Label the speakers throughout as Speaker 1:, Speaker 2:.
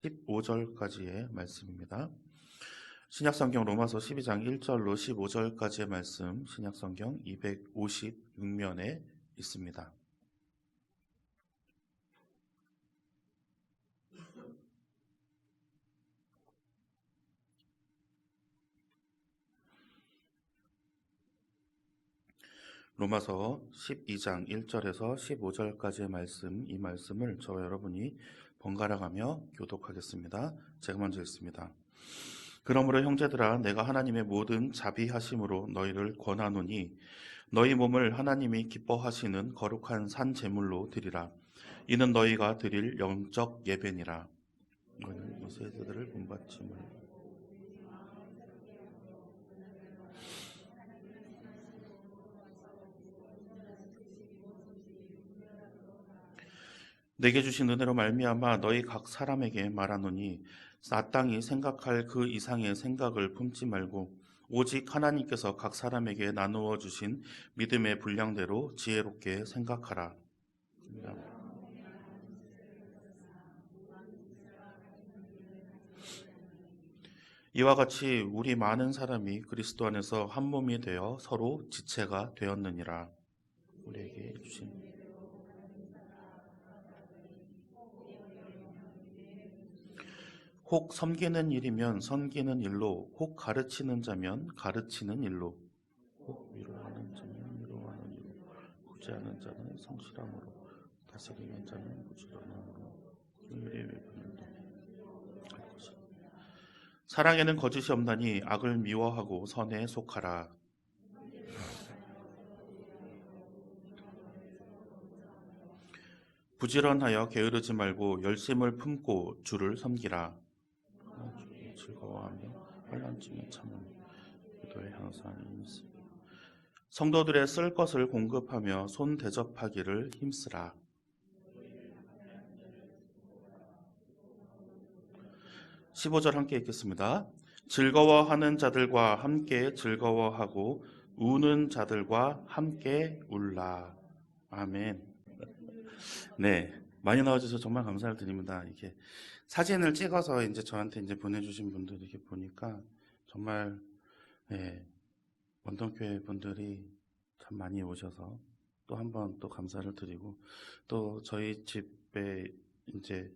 Speaker 1: 15절까지의 말씀입니다. 신약성경 로마서 12장 1절로 15절까지의 말씀, 신약성경 256면에 있습니다. 로마서 12장 1절에서 15절까지의 말씀, 이 말씀을 저와 여러분이 번갈아가며 교독하겠습니다. 제가 먼저 읽습니다. 그러므로 형제들아, 내가 하나님의 모든 자비하심으로 너희를 권하노니 너희 몸을 하나님이 기뻐하시는 거룩한 산 제물로 드리라. 이는 너희가 드릴 영적 예배니라. 너희는 이 세대들을 본받지 말고 내게 주신 은혜로 말미암아 너희 각 사람에게 말하노니 마땅히 생각할 그 이상의 생각을 품지 말고 오직 하나님께서 각 사람에게 나누어 주신 믿음의 분량대로 지혜롭게 생각하라. 이와 같이 우리 많은 사람이 그리스도 안에서 한 몸이 되어 서로 지체가 되었느니라. 우리에게 주신 혹 섬기는 일이면 섬기는 일로, 혹 가르치는 자면 가르치는 일로, 혹 위로하는 자면 위로하는 일로, 구제하는 자는 성실함으로, 다스리는 자는 부지런함으로, 긍휼의 외편을 할 것이라. 사랑에는 거짓이 없나니 악을 미워하고 선에 속하라. 부지런하여 게으르지 말고 열심을 품고 주를 섬기라. 주의 즐거워하며 환난중에 참으며 기도에 항상 힘쓰라. 성도들의 쓸 것을 공급하며 손 대접하기를 힘쓰라. 15절 함께 읽겠습니다. 즐거워하는 자들과 함께 즐거워하고 우는 자들과 함께 울라. 아멘. 네, 많이 나와주셔서 정말 감사를 드립니다. 이렇게 사진을 찍어서 이제 저한테 이제 보내주신 분들 이렇게 보니까 정말 원동교회 분들이 참 많이 오셔서 또 한 번 또 감사를 드리고 또 저희 집에 이제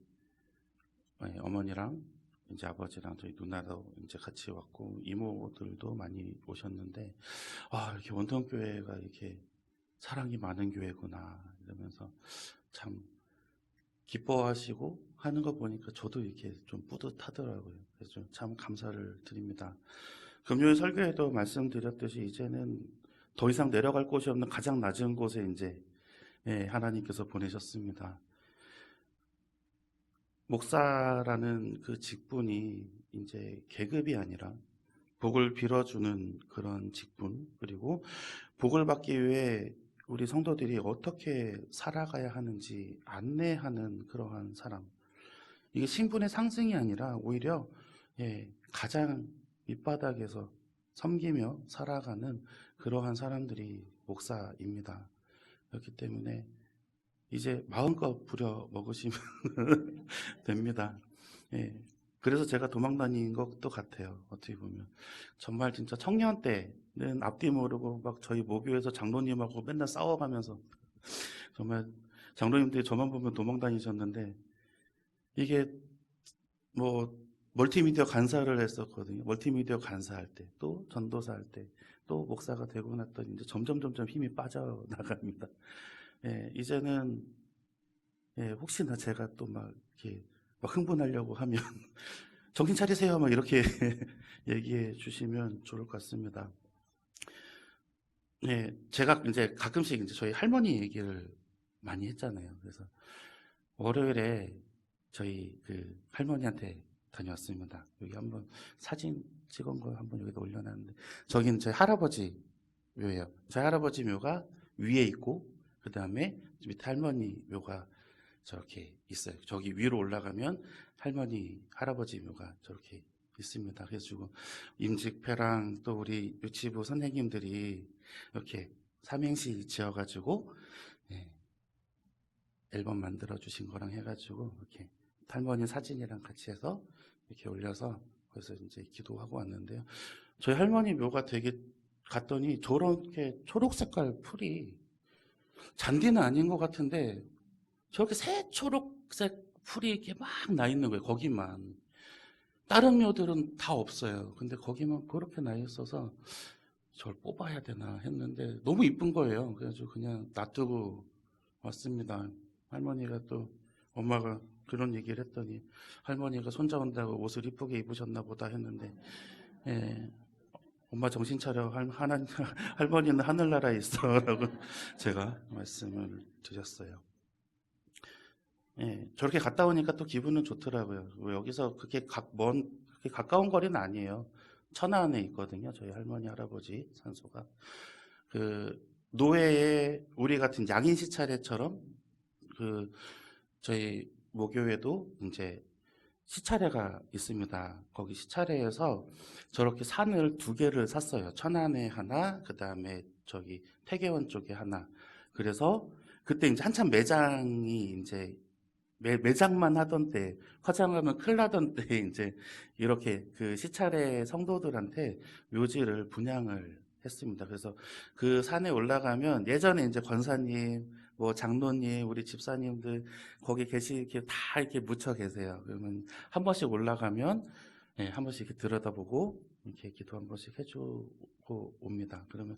Speaker 1: 어머니랑 이제 아버지랑 저희 누나도 이제 같이 왔고 이모들도 많이 오셨는데 이렇게 원동교회가 이렇게 사랑이 많은 교회구나 이러면서 참 기뻐하시고 하는 거 보니까 저도 이렇게 좀 뿌듯하더라고요. 그래서 참 감사를 드립니다. 금요일 설교에도 말씀드렸듯이 이제는 더 이상 내려갈 곳이 없는 가장 낮은 곳에 이제 하나님께서 보내셨습니다. 목사라는 그 직분이 이제 계급이 아니라 복을 빌어주는 그런 직분, 그리고 복을 받기 위해 우리 성도들이 어떻게 살아가야 하는지 안내하는 그러한 사람. 이게 신분의 상승이 아니라 오히려 가장 밑바닥에서 섬기며 살아가는 그러한 사람들이 목사입니다. 그렇기 때문에 이제 마음껏 부려 먹으시면 됩니다. 그래서 제가 도망 다닌 것도 같아요. 어떻게 보면 정말 진짜 청년 때는 앞뒤 모르고 막 저희 모교에서 장로님하고 맨날 싸워가면서 정말 장로님들이 저만 보면 도망 다니셨는데 이게 뭐 멀티미디어 간사를 했었거든요. 멀티미디어 간사할 때, 또 전도사 할 때, 또 목사가 되고 났더니 이제 점점 힘이 빠져나갑니다. 이제는 혹시나 제가 또 막 이렇게 막 흥분하려고 하면 정신 차리세요, 막 이렇게 얘기해 주시면 좋을 것 같습니다. 제가 이제 가끔씩 이제 저희 할머니 얘기를 많이 했잖아요. 그래서 월요일에 저희 그 할머니한테 다녀왔습니다. 여기 한번 사진 찍은 거 한번 여기다 올려놨는데 저기는 저희 할아버지 묘예요. 저희 할아버지 묘가 위에 있고 그 다음에 밑에 할머니 묘가 저렇게 있어요. 저기 위로 올라가면 할머니, 할아버지 묘가 저렇게 있습니다. 그래서 임직패랑 또 우리 유치부 선생님들이 이렇게 삼행시 지어가지고 앨범 만들어 주신 거랑 해가지고 이렇게 할머니 사진이랑 같이 해서 이렇게 올려서 그래서 이제 기도하고 왔는데요. 저희 할머니 묘가 되게 갔더니 저렇게 초록 색깔 풀이 잔디는 아닌 것 같은데 저렇게 새초록색 풀이 이렇게 막 나 있는 거예요. 거기만. 다른 묘들은 다 없어요. 근데 거기만 그렇게 나 있어서 저걸 뽑아야 되나 했는데 너무 이쁜 거예요. 그래가지고 그냥 놔두고 왔습니다. 할머니가 또 엄마가 그런 얘기를 했더니 할머니가 손자 온다고 옷을 이쁘게 입으셨나 보다 했는데 예, 엄마 정신 차려. 할머니는 하늘나라에 있어 라고 제가 말씀을 드렸어요. 예, 저렇게 갔다 오니까 또 기분은 좋더라고요. 여기서 그렇게 가까운 거리는 아니에요. 천안에 있거든요. 저희 할머니, 할아버지 산소가. 그, 노회에 우리 같은 양인 시차례처럼 그, 저희 모교에도 이제 시차례가 있습니다. 거기 시차례에서 저렇게 산을 두 개를 샀어요. 천안에 하나, 그 다음에 저기 태계원 쪽에 하나. 그래서 그때 이제 한참 매장이 이제 매장만 하던 때, 화장하면 큰일 나던 때, 이제, 이렇게 그 시찰의 성도들한테 묘지를 분양을 했습니다. 그래서 그 산에 올라가면 예전에 이제 권사님, 뭐 장로님, 우리 집사님들 거기 이렇게 다 이렇게 묻혀 계세요. 그러면 한 번씩 올라가면, 예, 한 번씩 이렇게 들여다보고, 이렇게 기도 한 번씩 해주고 옵니다. 그러면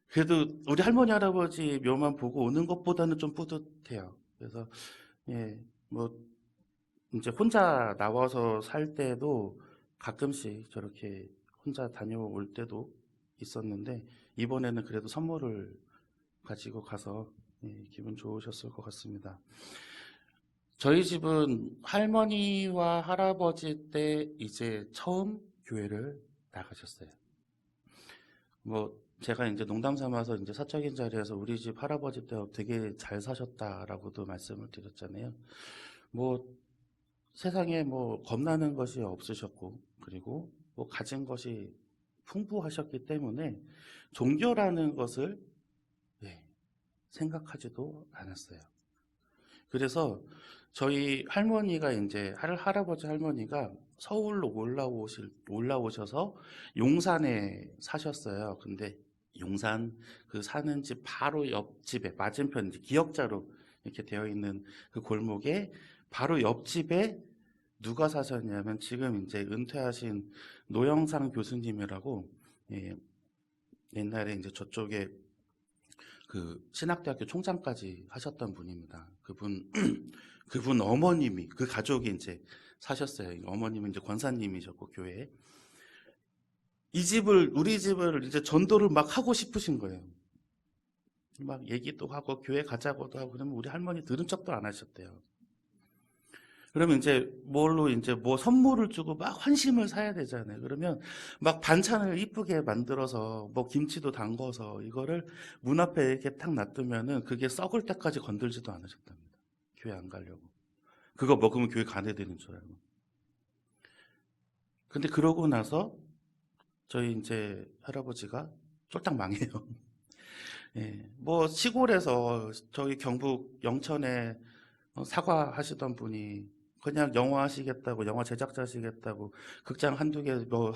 Speaker 1: 그래도 우리 할머니, 할아버지 묘만 보고 오는 것보다는 좀 뿌듯해요. 그래서 예, 뭐, 이제 혼자 나와서 살 때도 가끔씩 저렇게 혼자 다녀올 때도 있었는데, 이번에는 그래도 선물을 가지고 가서 예, 기분 좋으셨을 것 같습니다. 저희 집은 할머니와 할아버지 때 이제 처음 교회를 나가셨어요. 뭐, 제가 이제 농담 삼아서 이제 사적인 자리에서 우리 집 할아버지 때 되게 잘 사셨다라고도 말씀을 드렸잖아요. 뭐, 세상에 뭐 겁나는 것이 없으셨고, 그리고 뭐 가진 것이 풍부하셨기 때문에 종교라는 것을 예, 생각하지도 않았어요. 그래서 저희 할머니가 이제 할아버지 할머니가 서울로 올라오셔서 용산에 사셨어요. 근데 용산 그 사는 집 바로 옆집에 맞은편 이제 기역자로 이렇게 되어 있는 그 골목에 바로 옆집에 누가 사셨냐면 지금 이제 은퇴하신 노영상 교수님이라고 예, 옛날에 이제 저쪽에 그 신학대학교 총장까지 하셨던 분입니다. 그분 어머님이 그 가족이 이제 사셨어요. 어머님은 이제 권사님이셨고 교회에 우리 집을 이제 전도를 막 하고 싶으신 거예요. 막 얘기도 하고 교회 가자고도 하고 그러면 우리 할머니 들은 척도 안 하셨대요. 그러면 이제 뭘로 이제 뭐 선물을 주고 막 환심을 사야 되잖아요. 그러면 막 반찬을 이쁘게 만들어서 뭐 김치도 담궈서 이거를 문 앞에 이렇게 탁 놔두면은 그게 썩을 때까지 건들지도 않으셨답니다. 교회 안 가려고. 그거 먹으면 교회 가야 되는 줄 알고. 근데 그러고 나서 저희 이제 할아버지가 쫄딱 망해요. 예, 뭐 시골에서 저희 경북 영천에 사과하시던 분이 그냥 영화 하시겠다고, 영화 제작자 하시겠다고, 극장 한두 개, 뭐,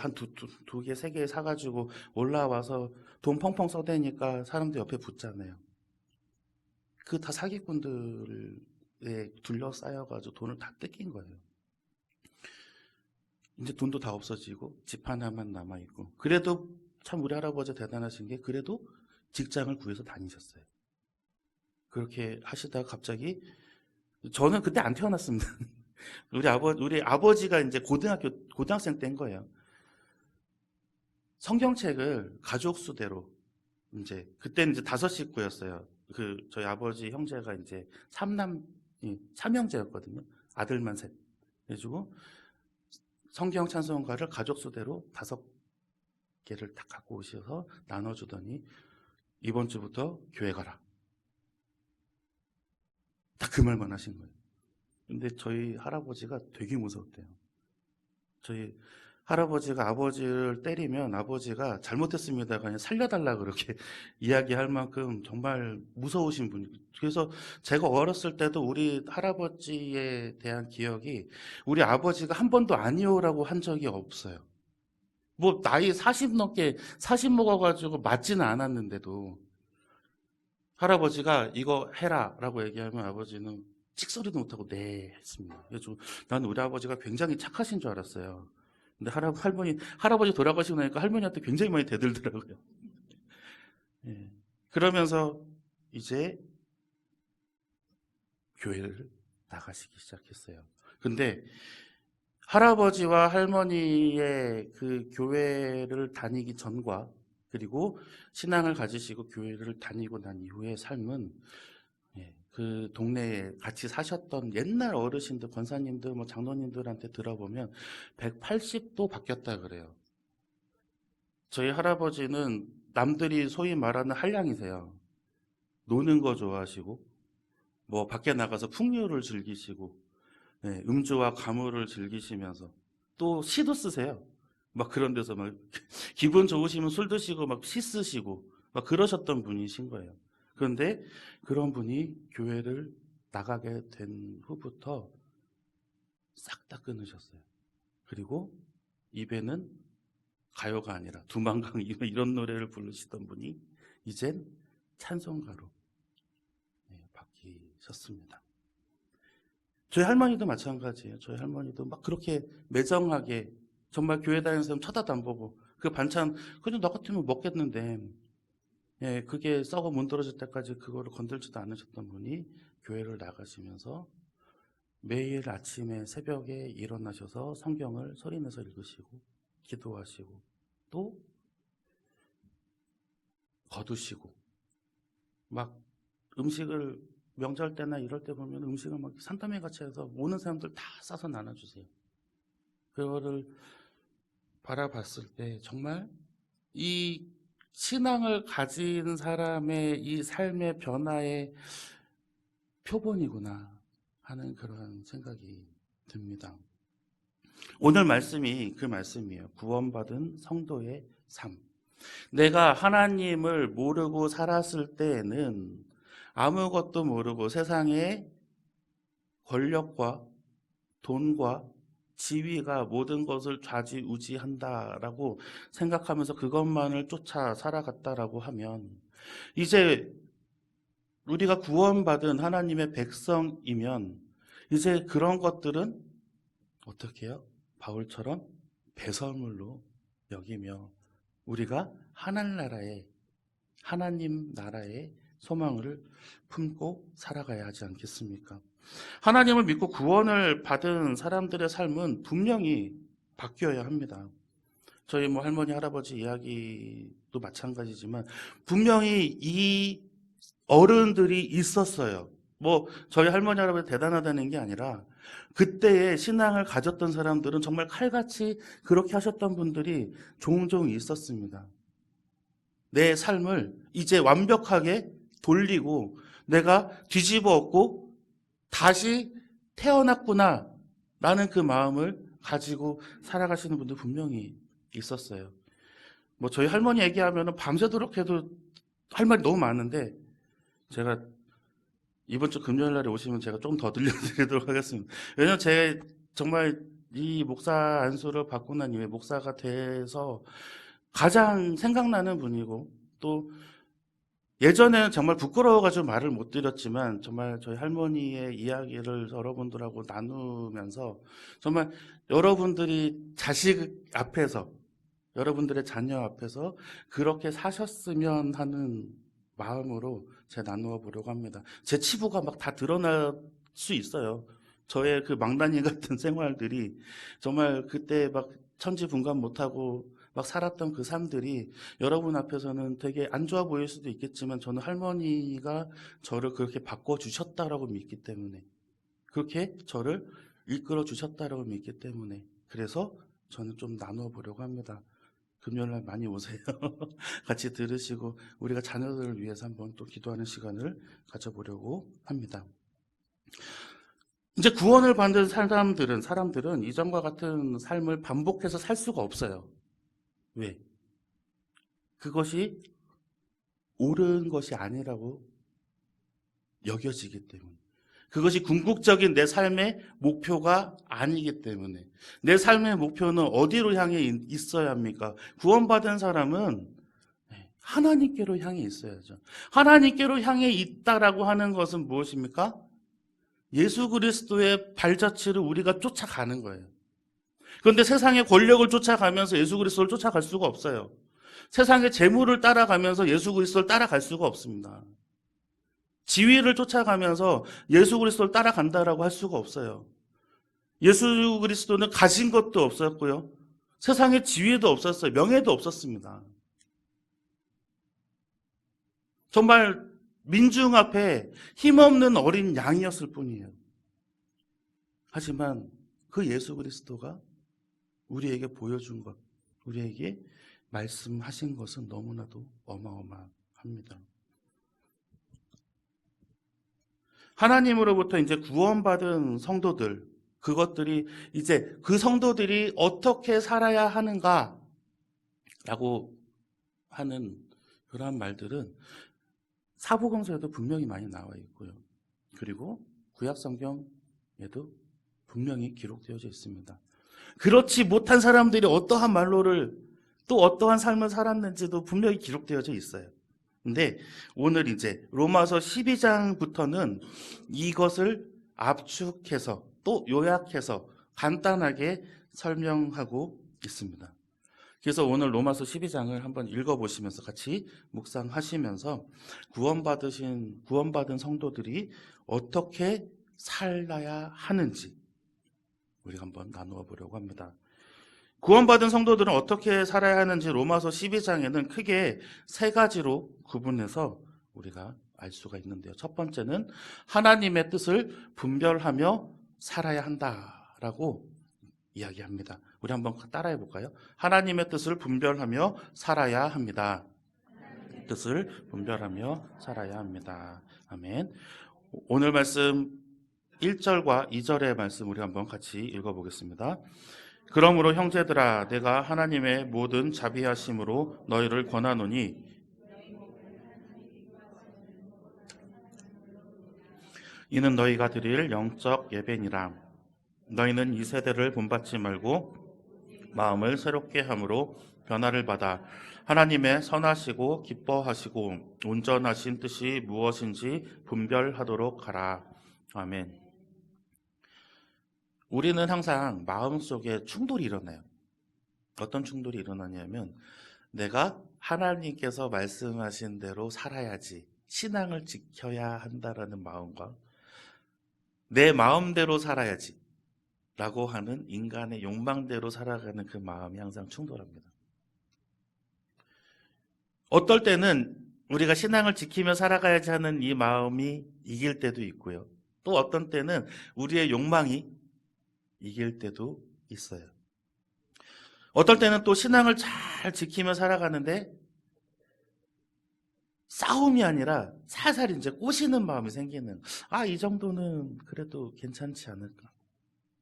Speaker 1: 두 개, 세 개 사가지고 올라와서 돈 펑펑 써대니까 사람들 옆에 붙잖아요. 그 다 사기꾼들에 둘러싸여가지고 돈을 다 뜯긴 거예요. 이제 돈도 다 없어지고, 집 하나만 남아있고. 그래도 참 우리 할아버지 대단하신 게, 그래도 직장을 구해서 다니셨어요. 그렇게 하시다가 갑자기, 저는 그때 안 태어났습니다. 우리 아버지가 이제 고등학생 때인 거예요. 성경책을 가족 수대로, 그때는 이제 5식구였어요. 저희 아버지 형제가 이제 삼형제였거든요. 아들만 셋. 그래가지고, 성경 찬송가를 가족 수대로 5개를 딱 갖고 오셔서 나눠주더니, 이번 주부터 교회 가라. 딱 그 말만 하신 거예요. 근데 저희 할아버지가 되게 무서웠대요. 저희 할아버지가 아버지를 때리면 아버지가 잘못했습니다. 그냥 살려달라 그렇게 이야기할 만큼 정말 무서우신 분이. 그래서 제가 어렸을 때도 우리 할아버지에 대한 기억이 우리 아버지가 한 번도 아니오라고 한 적이 없어요. 뭐 나이 40 넘게 40 먹어가지고 맞지는 않았는데도 할아버지가 이거 해라라고 얘기하면 아버지는 찍소리도 못하고 네 했습니다. 그래서 나는 우리 아버지가 굉장히 착하신 줄 알았어요. 근데 할아버지 돌아가시고 나니까 할머니한테 굉장히 많이 대들더라고요. 예. 그러면서 이제 교회를 나가시기 시작했어요. 근데 할아버지와 할머니의 그 교회를 다니기 전과 그리고 신앙을 가지시고 교회를 다니고 난 이후의 삶은 그 동네에 같이 사셨던 옛날 어르신들, 권사님들, 뭐 장로님들한테 들어보면 180도 바뀌었다 그래요. 저희 할아버지는 남들이 소위 말하는 한량이세요. 노는 거 좋아하시고, 뭐 밖에 나가서 풍류를 즐기시고, 음주와 가물을 즐기시면서 또 시도 쓰세요. 막 그런 데서 막 기분 좋으시면 술 드시고 막 시 쓰시고 막 그러셨던 분이신 거예요. 그런데 그런 분이 교회를 나가게 된 후부터 싹 다 끊으셨어요. 그리고 입에는 가요가 아니라 두만강 이런 노래를 부르시던 분이 이젠 찬송가로 바뀌셨습니다. 저희 할머니도 마찬가지예요. 저희 할머니도 막 그렇게 매정하게 정말 교회 다니는 사람 쳐다도 안 보고 그 반찬 그냥 너 같으면 먹겠는데 그게 썩어 문드러질 때까지 그거를 건들지도 않으셨던 분이 교회를 나가시면서 매일 아침에 새벽에 일어나셔서 성경을 소리내서 읽으시고 기도하시고 또 거두시고 막 음식을 명절 때나 이럴 때 보면 음식을 막 산더미 같이 해서 오는 사람들 다 싸서 나눠주세요. 그거를 바라봤을 때 정말 이 신앙을 가진 사람의 이 삶의 변화의 표본이구나 하는 그런 생각이 듭니다. 오늘 말씀이 그 말씀이에요. 구원받은 성도의 삶. 내가 하나님을 모르고 살았을 때에는 아무것도 모르고 세상의 권력과 돈과 지위가 모든 것을 좌지우지한다라고 생각하면서 그것만을 쫓아 살아갔다라고 하면 이제 우리가 구원받은 하나님의 백성이면 이제 그런 것들은 어떻게 해요? 바울처럼 배설물로 여기며 우리가 하나님 나라의 소망을 품고 살아가야 하지 않겠습니까? 하나님을 믿고 구원을 받은 사람들의 삶은 분명히 바뀌어야 합니다. 저희 뭐 할머니, 할아버지 이야기도 마찬가지지만 분명히 이 어른들이 있었어요. 뭐 저희 할머니, 할아버지 대단하다는 게 아니라 그때의 신앙을 가졌던 사람들은 정말 칼같이 그렇게 하셨던 분들이 종종 있었습니다. 내 삶을 이제 완벽하게 돌리고 내가 뒤집어 엎고 다시 태어났구나 라는 그 마음을 가지고 살아가시는 분들 분명히 있었어요. 뭐 저희 할머니 얘기하면 밤새도록 해도 할 말이 너무 많은데 제가 이번 주 금요일 날에 오시면 제가 좀 더 들려드리도록 하겠습니다. 왜냐면 제가 정말 이 목사 안수를 받고 난 이후에 목사가 돼서 가장 생각나는 분이고 또 예전에는 정말 부끄러워가지고 말을 못 드렸지만 정말 저희 할머니의 이야기를 여러분들하고 나누면서 정말 여러분들이 자식 앞에서 여러분들의 자녀 앞에서 그렇게 사셨으면 하는 마음으로 제가 나누어 보려고 합니다. 제 치부가 막 다 드러날 수 있어요. 저의 그 망나니 같은 생활들이 정말 그때 막 천지분간 못하고 막 살았던 그 삶들이 여러분 앞에서는 되게 안 좋아 보일 수도 있겠지만 저는 할머니가 저를 그렇게 바꿔주셨다라고 믿기 때문에 그렇게 저를 이끌어 주셨다라고 믿기 때문에 그래서 저는 좀 나누어 보려고 합니다. 금요일날 많이 오세요. 같이 들으시고 우리가 자녀들을 위해서 한번 또 기도하는 시간을 가져보려고 합니다. 이제 구원을 받는 사람들은 이전과 같은 삶을 반복해서 살 수가 없어요. 왜? 그것이 옳은 것이 아니라고 여겨지기 때문에. 그것이 궁극적인 내 삶의 목표가 아니기 때문에. 내 삶의 목표는 어디로 향해 있어야 합니까? 구원받은 사람은 하나님께로 향해 있어야죠. 하나님께로 향해 있다라고 하는 것은 무엇입니까? 예수 그리스도의 발자취를 우리가 쫓아가는 거예요. 그런데 세상의 권력을 쫓아가면서 예수 그리스도를 쫓아갈 수가 없어요. 세상의 재물을 따라가면서 예수 그리스도를 따라갈 수가 없습니다. 지위를 쫓아가면서 예수 그리스도를 따라간다라고 할 수가 없어요. 예수 그리스도는 가진 것도 없었고요. 세상의 지위도 없었어요. 명예도 없었습니다. 정말 민중 앞에 힘없는 어린 양이었을 뿐이에요. 하지만 그 예수 그리스도가 우리에게 보여준 것, 우리에게 말씀하신 것은 너무나도 어마어마합니다. 하나님으로부터 이제 구원받은 성도들, 그것들이 이제 그 성도들이 어떻게 살아야 하는가라고 하는 그러한 말들은 사복음서에도 분명히 많이 나와 있고요. 그리고 구약 성경에도 분명히 기록되어져 있습니다. 그렇지 못한 사람들이 어떠한 말로를 또 어떠한 삶을 살았는지도 분명히 기록되어져 있어요. 근데 오늘 이제 로마서 12장부터는 이것을 압축해서 또 요약해서 간단하게 설명하고 있습니다. 그래서 오늘 로마서 12장을 한번 읽어보시면서 같이 묵상하시면서 구원받은 성도들이 어떻게 살아야 하는지 우리가 한번 나누어 보려고 합니다. 구원받은 성도들은 어떻게 살아야 하는지 로마서 12장에는 크게 세 가지로 구분해서 우리가 알 수가 있는데요. 첫 번째는 하나님의 뜻을 분별하며 살아야 한다라고 이야기합니다. 우리 한번 따라해 볼까요? 하나님의 뜻을 분별하며 살아야 합니다. 뜻을 분별하며 살아야 합니다. 아멘. 오늘 말씀 1절과 2절의 말씀 우리 한번 같이 읽어보겠습니다. 그러므로 형제들아 내가 하나님의 모든 자비하심으로 너희를 권하노니 이는 너희가 드릴 영적 예배니라. 너희는 이 세대를 본받지 말고 마음을 새롭게 함으로 변화를 받아 하나님의 선하시고 기뻐하시고 온전하신 뜻이 무엇인지 분별하도록 하라. 아멘. 우리는 항상 마음속에 충돌이 일어나요. 어떤 충돌이 일어나냐면 내가 하나님께서 말씀하신 대로 살아야지, 신앙을 지켜야 한다라는 마음과 내 마음대로 살아야지 라고 하는 인간의 욕망대로 살아가는 그 마음이 항상 충돌합니다. 어떨 때는 우리가 신앙을 지키며 살아가야지 하는 이 마음이 이길 때도 있고요. 또 어떤 때는 우리의 욕망이 이길 때도 있어요. 어떨 때는 또 신앙을 잘 지키며 살아가는데 싸움이 아니라 살살 이제 꼬시는 마음이 생기는, 이 정도는 그래도 괜찮지 않을까.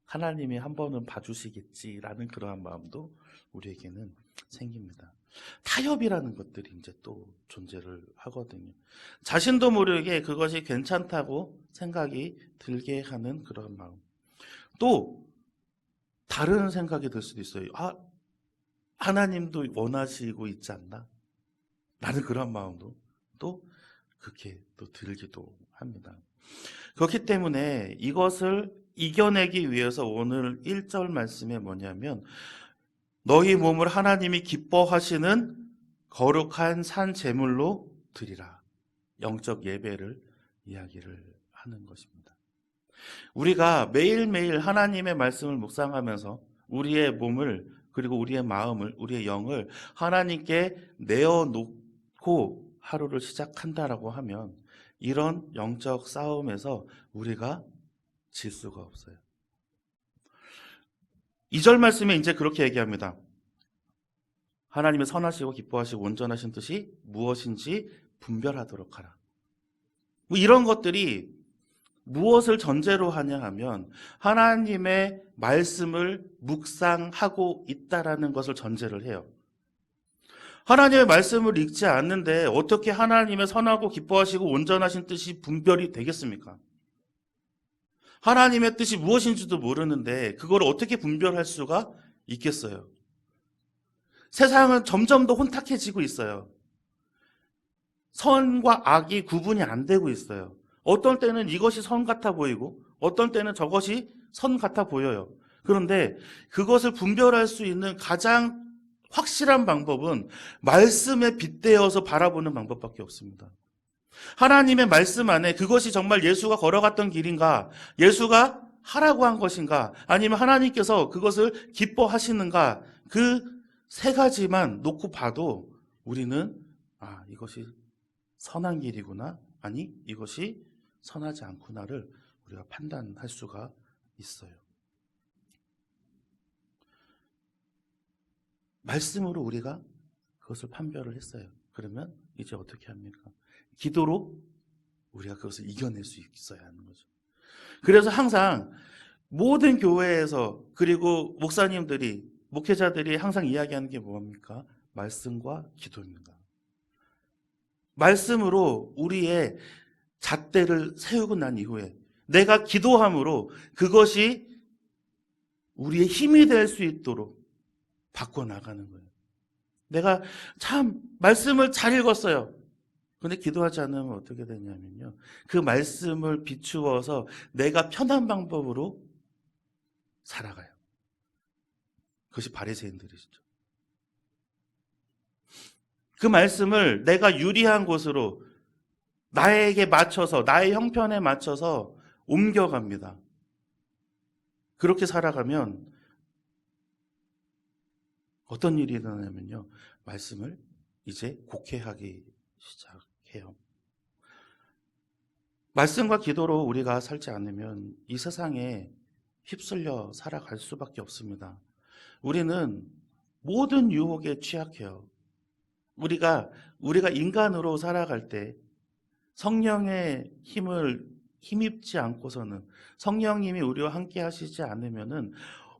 Speaker 1: 하나님이 한 번은 봐주시겠지라는 그러한 마음도 우리에게는 생깁니다. 타협이라는 것들이 이제 또 존재를 하거든요. 자신도 모르게 그것이 괜찮다고 생각이 들게 하는 그런 마음. 또 다른 생각이 들 수도 있어요. 하나님도 원하시고 있지 않나? 라는 그런 마음도 또 그렇게 또 들기도 합니다. 그렇기 때문에 이것을 이겨내기 위해서 오늘 1절 말씀에 뭐냐면 너희 몸을 하나님이 기뻐하시는 거룩한 산 제물로 드리라. 영적 예배를 이야기를 하는 것입니다. 우리가 매일매일 하나님의 말씀을 묵상하면서 우리의 몸을 그리고 우리의 마음을, 우리의 영을 하나님께 내어놓고 하루를 시작한다라고 하면 이런 영적 싸움에서 우리가 질 수가 없어요. 2절 말씀에 이제 그렇게 얘기합니다. 하나님의 선하시고 기뻐하시고 온전하신 뜻이 무엇인지 분별하도록 하라. 이런 것들이 무엇을 전제로 하냐 하면 하나님의 말씀을 묵상하고 있다라는 것을 전제를 해요. 하나님의 말씀을 읽지 않는데 어떻게 하나님의 선하고 기뻐하시고 온전하신 뜻이 분별이 되겠습니까? 하나님의 뜻이 무엇인지도 모르는데 그걸 어떻게 분별할 수가 있겠어요? 세상은 점점 더 혼탁해지고 있어요. 선과 악이 구분이 안 되고 있어요. 어떤 때는 이것이 선 같아 보이고 어떤 때는 저것이 선 같아 보여요. 그런데 그것을 분별할 수 있는 가장 확실한 방법은 말씀에 빗대어서 바라보는 방법밖에 없습니다. 하나님의 말씀 안에 그것이 정말 예수가 걸어갔던 길인가, 예수가 하라고 한 것인가, 아니면 하나님께서 그것을 기뻐하시는가, 그 세 가지만 놓고 봐도 우리는 이것이 선한 길이구나, 아니 이것이 선하지 않구나를 우리가 판단할 수가 있어요. 말씀으로 우리가 그것을 판별을 했어요. 그러면 이제 어떻게 합니까? 기도로 우리가 그것을 이겨낼 수 있어야 하는 거죠. 그래서 항상 모든 교회에서, 그리고 목사님들이, 목회자들이 항상 이야기하는 게 뭡니까? 말씀과 기도입니다. 말씀으로 우리의 잣대를 세우고 난 이후에 내가 기도함으로 그것이 우리의 힘이 될 수 있도록 바꿔나가는 거예요. 내가 참 말씀을 잘 읽었어요. 그런데 기도하지 않으면 어떻게 되냐면요, 그 말씀을 비추어서 내가 편한 방법으로 살아가요. 그것이 바리새인들이시죠. 그 말씀을 내가 유리한 곳으로 나에게 맞춰서, 나의 형편에 맞춰서 옮겨갑니다. 그렇게 살아가면 어떤 일이 일어나냐면요, 말씀을 이제 곡해하기 시작해요. 말씀과 기도로 우리가 살지 않으면 이 세상에 휩쓸려 살아갈 수밖에 없습니다. 우리는 모든 유혹에 취약해요. 우리가 인간으로 살아갈 때 성령의 힘을 힘입지 않고서는, 성령님이 우리와 함께 하시지 않으면은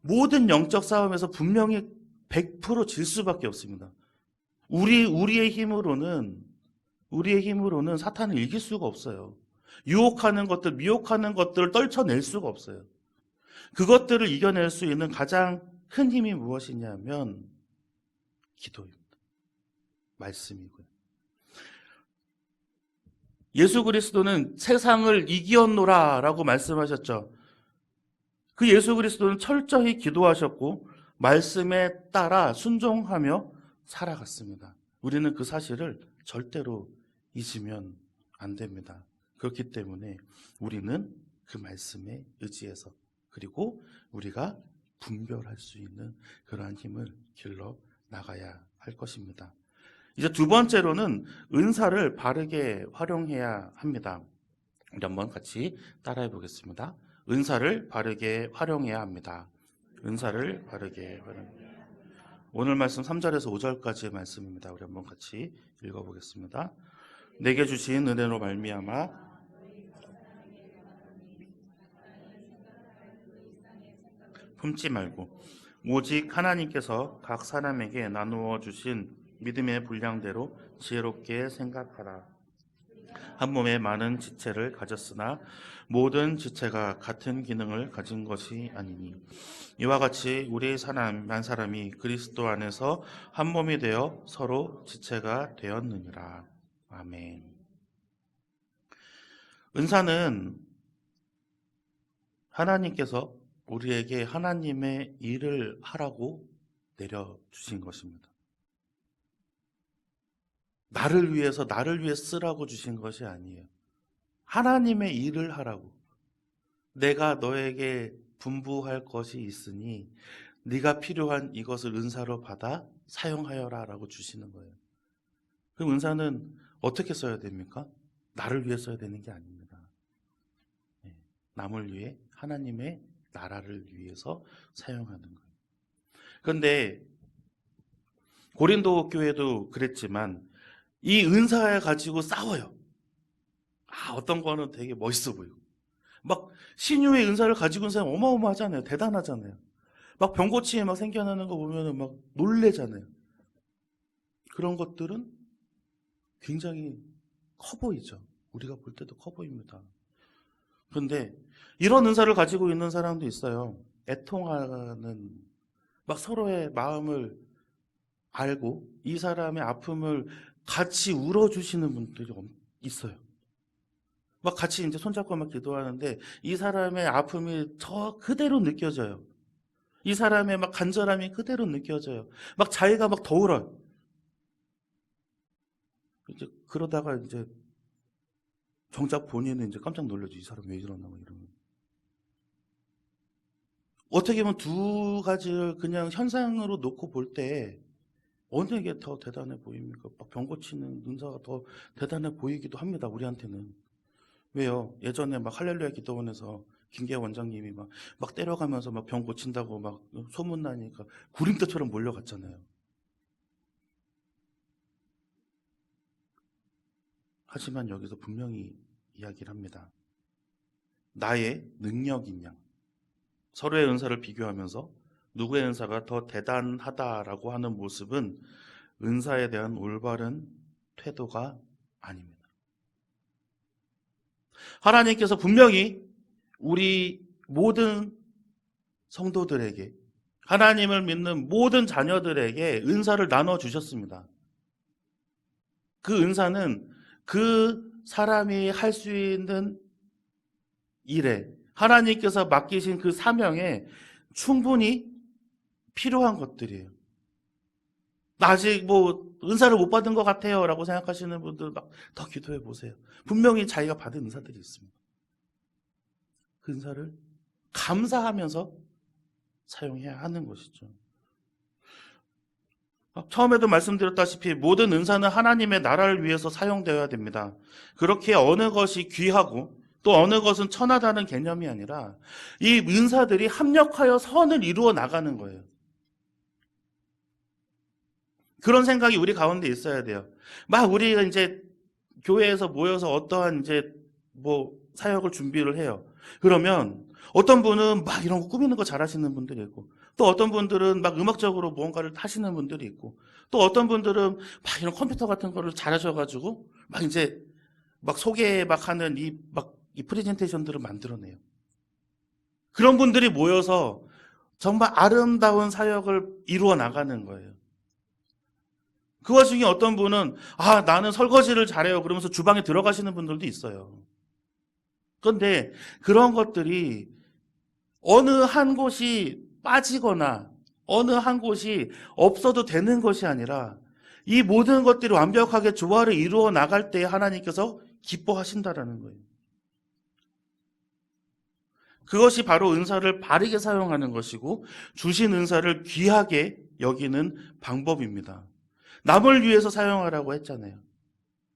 Speaker 1: 모든 영적 싸움에서 분명히 100% 질 수밖에 없습니다. 우리의 힘으로는 사탄을 이길 수가 없어요. 유혹하는 것들, 미혹하는 것들을 떨쳐낼 수가 없어요. 그것들을 이겨낼 수 있는 가장 큰 힘이 무엇이냐면 기도입니다. 말씀이고요. 예수 그리스도는 세상을 이기었노라 라고 말씀하셨죠. 그 예수 그리스도는 철저히 기도하셨고 말씀에 따라 순종하며 살아갔습니다. 우리는 그 사실을 절대로 잊으면 안 됩니다. 그렇기 때문에 우리는 그 말씀에 의지해서, 그리고 우리가 분별할 수 있는 그러한 힘을 길러 나가야 할 것입니다. 이제 두 번째로는 은사를 바르게 활용해야 합니다. 우리 한번 같이 따라해 보겠습니다. 은사를 바르게 활용해야 합니다. 은사를 바르게 활용해야 합니다. 오늘 말씀 3절에서 5절까지의 말씀입니다. 우리 한번 같이 읽어보겠습니다. 내게 주신 은혜로 말미암아 품지 말고 오직 하나님께서 각 사람에게 나누어 주신 믿음의 분량대로 지혜롭게 생각하라. 한 몸에 많은 지체를 가졌으나 모든 지체가 같은 기능을 가진 것이 아니니 이와 같이 우리 한 사람이 그리스도 안에서 한 몸이 되어 서로 지체가 되었느니라. 아멘. 은사는 하나님께서 우리에게 하나님의 일을 하라고 내려주신 것입니다. 나를 위해 쓰라고 주신 것이 아니에요. 하나님의 일을 하라고. 내가 너에게 분부할 것이 있으니 네가 필요한 이것을 은사로 받아 사용하여라 라고 주시는 거예요. 그럼 은사는 어떻게 써야 됩니까? 나를 위해 써야 되는 게 아닙니다. 남을 위해, 하나님의 나라를 위해서 사용하는 거예요. 그런데 고린도 교회도 그랬지만 이 은사에 가지고 싸워요. 어떤 거는 되게 멋있어 보이고, 막 신유의 은사를 가지고 있는 사람 어마어마하잖아요. 대단하잖아요. 막 병고침이 막 생겨나는 거 보면은 막 놀래잖아요. 그런 것들은 굉장히 커 보이죠. 우리가 볼 때도 커 보입니다. 그런데 이런 은사를 가지고 있는 사람도 있어요. 애통하는, 막 서로의 마음을 알고 이 사람의 아픔을 같이 울어주시는 분들이 있어요. 막 같이 이제 손잡고 막 기도하는데 이 사람의 아픔이 저 그대로 느껴져요. 이 사람의 막 간절함이 그대로 느껴져요. 막 자기가 막 더 울어요. 이제 그러다가 이제 정작 본인은 이제 깜짝 놀라죠. 이 사람 왜 이러나 막 이러면. 어떻게 보면 두 가지를 그냥 현상으로 놓고 볼 때 어느 게 더 대단해 보입니까? 막 병 고치는 은사가 더 대단해 보이기도 합니다. 우리한테는. 왜요? 예전에 막 할렐루야 기도원에서 김계 원장님이 막 때려가면서 막 병 고친다고 막 소문나니까 구림대처럼 몰려갔잖아요. 하지만 여기서 분명히 이야기를 합니다. 나의 능력인 양. 서로의 은사를 비교하면서 누구의 은사가 더 대단하다라고 하는 모습은 은사에 대한 올바른 태도가 아닙니다. 하나님께서 분명히 우리 모든 성도들에게, 하나님을 믿는 모든 자녀들에게 은사를 나눠주셨습니다. 그 은사는 그 사람이 할 수 있는 일에, 하나님께서 맡기신 그 사명에 충분히 필요한 것들이에요. 나 아직 뭐 은사를 못 받은 것 같아요 라고 생각하시는 분들 막 더 기도해 보세요. 분명히 자기가 받은 은사들이 있습니다. 그 은사를 감사하면서 사용해야 하는 것이죠. 처음에도 말씀드렸다시피 모든 은사는 하나님의 나라를 위해서 사용되어야 됩니다. 그렇게 어느 것이 귀하고 또 어느 것은 천하다는 개념이 아니라 이 은사들이 합력하여 선을 이루어 나가는 거예요. 그런 생각이 우리 가운데 있어야 돼요. 막 우리가 이제 교회에서 모여서 어떠한 이제 뭐 사역을 준비를 해요. 그러면 어떤 분은 막 이런 거 꾸미는 거 잘하시는 분들이 있고, 또 어떤 분들은 막 음악적으로 무언가를 하시는 분들이 있고, 또 어떤 분들은 막 이런 컴퓨터 같은 거를 잘하셔가지고 막 이제 막 소개 막 하는 이 프레젠테이션들을 만들어내요. 그런 분들이 모여서 정말 아름다운 사역을 이루어 나가는 거예요. 그 와중에 어떤 분은 나는 설거지를 잘해요 그러면서 주방에 들어가시는 분들도 있어요. 그런데 그런 것들이 어느 한 곳이 빠지거나 어느 한 곳이 없어도 되는 것이 아니라 이 모든 것들이 완벽하게 조화를 이루어 나갈 때 하나님께서 기뻐하신다라는 거예요. 그것이 바로 은사를 바르게 사용하는 것이고 주신 은사를 귀하게 여기는 방법입니다. 남을 위해서 사용하라고 했잖아요.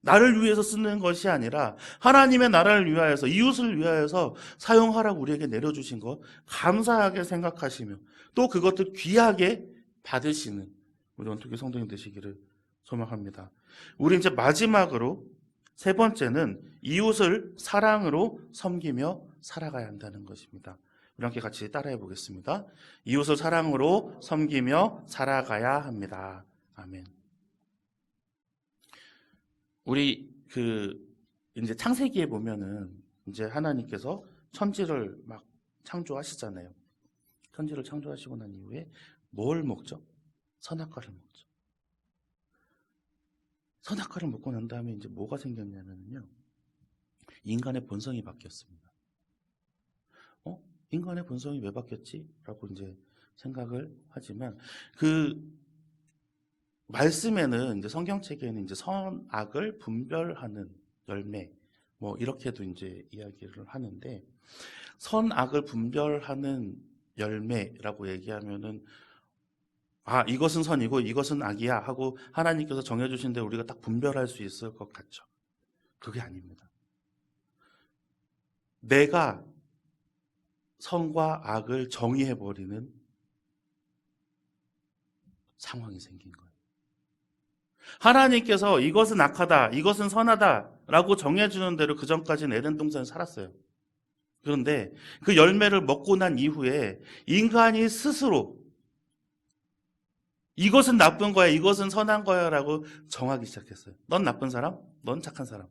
Speaker 1: 나를 위해서 쓰는 것이 아니라 하나님의 나라를 위하여서, 이웃을 위하여서 사용하라고 우리에게 내려주신 것 감사하게 생각하시며 또 그것들 귀하게 받으시는 우리 원투교 성도님 되시기를 소망합니다. 우리 이제 마지막으로 세 번째는 이웃을 사랑으로 섬기며 살아가야 한다는 것입니다. 우리 함께 같이 따라해 보겠습니다. 이웃을 사랑으로 섬기며 살아가야 합니다. 아멘. 우리 이제 창세기에 보면은 이제 하나님께서 천지를 막 창조하시잖아요. 천지를 창조하시고 난 이후에 뭘 먹죠? 선악과를 먹죠. 선악과를 먹고 난 다음에 이제 뭐가 생겼냐면요. 인간의 본성이 바뀌었습니다. 인간의 본성이 왜 바뀌었지? 라고 이제 생각을 하지만 그 말씀에는 이제 성경책에는 이제 선악을 분별하는 열매 뭐 이렇게도 이제 이야기를 하는데 선악을 분별하는 열매라고 얘기하면은 이것은 선이고 이것은 악이야 하고 하나님께서 정해주신 데 우리가 딱 분별할 수 있을 것 같죠. 그게 아닙니다. 내가 선과 악을 정의해버리는 상황이 생긴 거예요. 하나님께서 이것은 악하다, 이것은 선하다 라고 정해주는 대로 그 전까지는 에덴 동산에 살았어요. 그런데 그 열매를 먹고 난 이후에 인간이 스스로 이것은 나쁜 거야, 이것은 선한 거야 라고 정하기 시작했어요. 넌 나쁜 사람, 넌 착한 사람.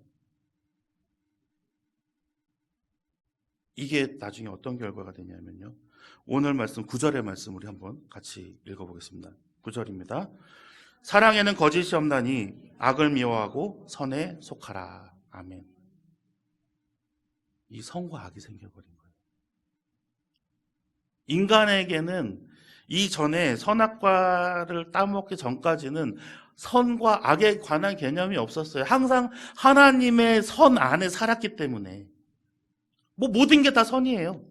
Speaker 1: 이게 나중에 어떤 결과가 되냐면요, 오늘 말씀 9절의 말씀 우리 한번 같이 읽어보겠습니다. 9절입니다. 사랑에는 거짓이 없나니 악을 미워하고 선에 속하라. 아멘. 이 선과 악이 생겨버린 거예요. 인간에게는 이전에 선악과를 따먹기 전까지는 선과 악에 관한 개념이 없었어요. 항상 하나님의 선 안에 살았기 때문에 모든 게 다 선이에요.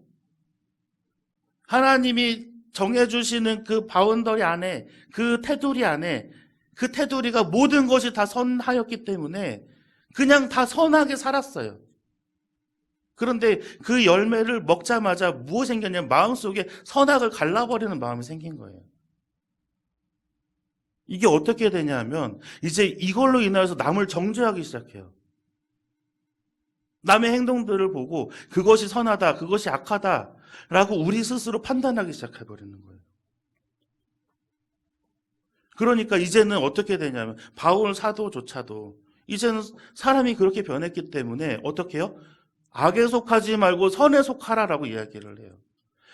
Speaker 1: 하나님이 정해주시는 그 바운더리 안에, 그 테두리 안에, 그 테두리가 모든 것이 다 선하였기 때문에 그냥 다 선하게 살았어요. 그런데 그 열매를 먹자마자 무엇이 생겼냐면 마음속에 선악을 갈라버리는 마음이 생긴 거예요. 이게 어떻게 되냐면 이제 이걸로 인하여서 남을 정죄하기 시작해요. 남의 행동들을 보고 그것이 선하다, 그것이 악하다 라고 우리 스스로 판단하기 시작해버리는 거예요. 그러니까 이제는 어떻게 되냐면 바울 사도조차도 이제는 사람이 그렇게 변했기 때문에 어떻게 해요? 악에 속하지 말고 선에 속하라라고 이야기를 해요.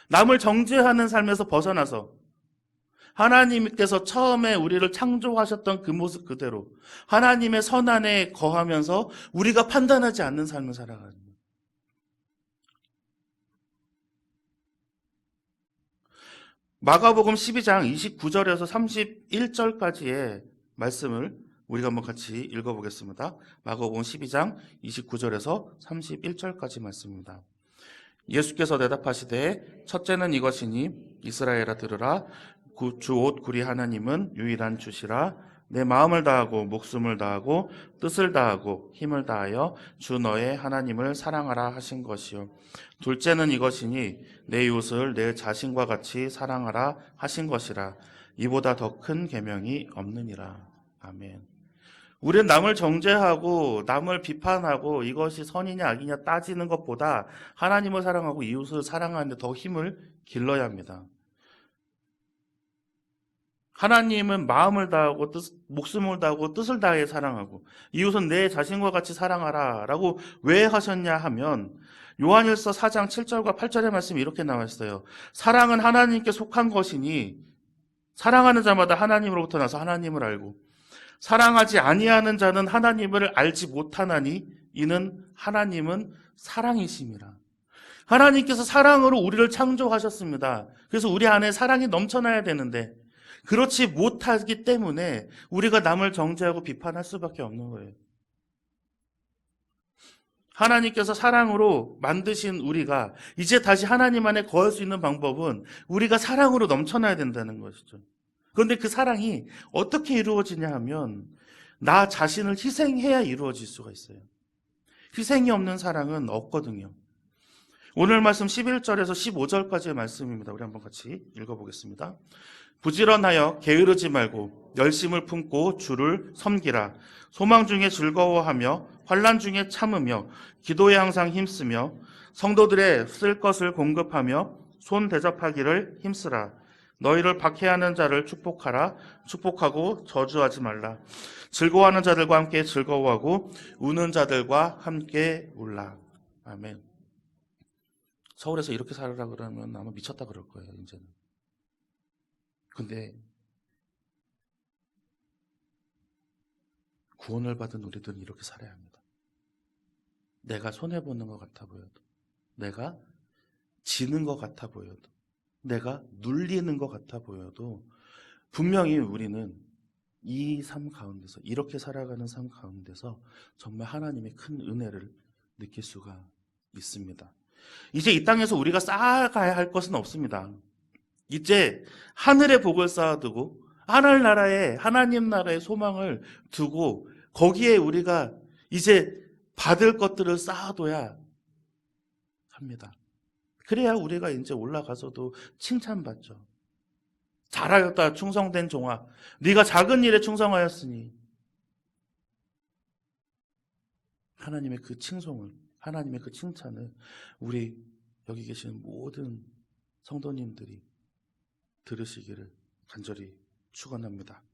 Speaker 1: 남을 정죄하는 삶에서 벗어나서 하나님께서 처음에 우리를 창조하셨던 그 모습 그대로 하나님의 선 안에 거하면서 우리가 판단하지 않는 삶을 살아가는 거예요. 마가복음 12장 29절에서 31절까지의 말씀을 우리가 한번 같이 읽어보겠습니다. 마가복음 12장 29절에서 31절까지 말씀입니다. 예수께서 대답하시되 첫째는 이것이니 이스라엘아 들으라. 주 곧 구리 하나님은 유일한 주시라. 내 마음을 다하고 목숨을 다하고 뜻을 다하고 힘을 다하여 주 너의 하나님을 사랑하라 하신 것이요. 둘째는 이것이니 내 이웃을 내 자신과 같이 사랑하라 하신 것이라. 이보다 더 큰 계명이 없느니라. 아멘. 우리는 남을 정죄하고 남을 비판하고 이것이 선이냐 악이냐 따지는 것보다 하나님을 사랑하고 이웃을 사랑하는 데 더 힘을 길러야 합니다. 하나님은 마음을 다하고 목숨을 다하고 뜻을 다해 사랑하고 이웃은 내 자신과 같이 사랑하라 라고 왜 하셨냐 하면 요한일서 4장 7절과 8절의 말씀이 이렇게 나와 있어요. 사랑은 하나님께 속한 것이니 사랑하는 자마다 하나님으로부터 나서 하나님을 알고 사랑하지 아니하는 자는 하나님을 알지 못하나니 이는 하나님은 사랑이심이라. 하나님께서 사랑으로 우리를 창조하셨습니다. 그래서 우리 안에 사랑이 넘쳐나야 되는데 그렇지 못하기 때문에 우리가 남을 정죄하고 비판할 수밖에 없는 거예요. 하나님께서 사랑으로 만드신 우리가 이제 다시 하나님 안에 거할 수 있는 방법은 우리가 사랑으로 넘쳐나야 된다는 것이죠. 그런데 그 사랑이 어떻게 이루어지냐 하면 나 자신을 희생해야 이루어질 수가 있어요. 희생이 없는 사랑은 없거든요. 오늘 말씀 11절에서 15절까지의 말씀입니다. 우리 한번 같이 읽어보겠습니다. 부지런하여 게으르지 말고 열심을 품고 주를 섬기라. 소망 중에 즐거워하며 환난 중에 참으며 기도에 항상 힘쓰며 성도들의 쓸 것을 공급하며 손 대접하기를 힘쓰라. 너희를 박해하는 자를 축복하라. 축복하고 저주하지 말라. 즐거워하는 자들과 함께 즐거워하고 우는 자들과 함께 울라. 아멘. 서울에서 이렇게 살으라 그러면 아마 미쳤다 그럴 거예요, 이제는. 근데 구원을 받은 우리들은 이렇게 살아야 합니다. 내가 손해보는 것 같아 보여도, 내가 지는 것 같아 보여도, 내가 눌리는 것 같아 보여도 분명히 우리는 이 삶 가운데서, 이렇게 살아가는 삶 가운데서 정말 하나님의 큰 은혜를 느낄 수가 있습니다. 이제 이 땅에서 우리가 쌓아가야 할 것은 없습니다. 이제 하늘의 복을 쌓아두고 하늘나라에, 하나님 나라의 소망을 두고 거기에 우리가 이제 받을 것들을 쌓아둬야 합니다. 그래야 우리가 이제 올라가서도 칭찬받죠. 잘하였다 충성된 종아, 네가 작은 일에 충성하였으니. 하나님의 그 칭송을, 하나님의 그 칭찬을 우리 여기 계신 모든 성도님들이 들으시기를 간절히 축원합니다.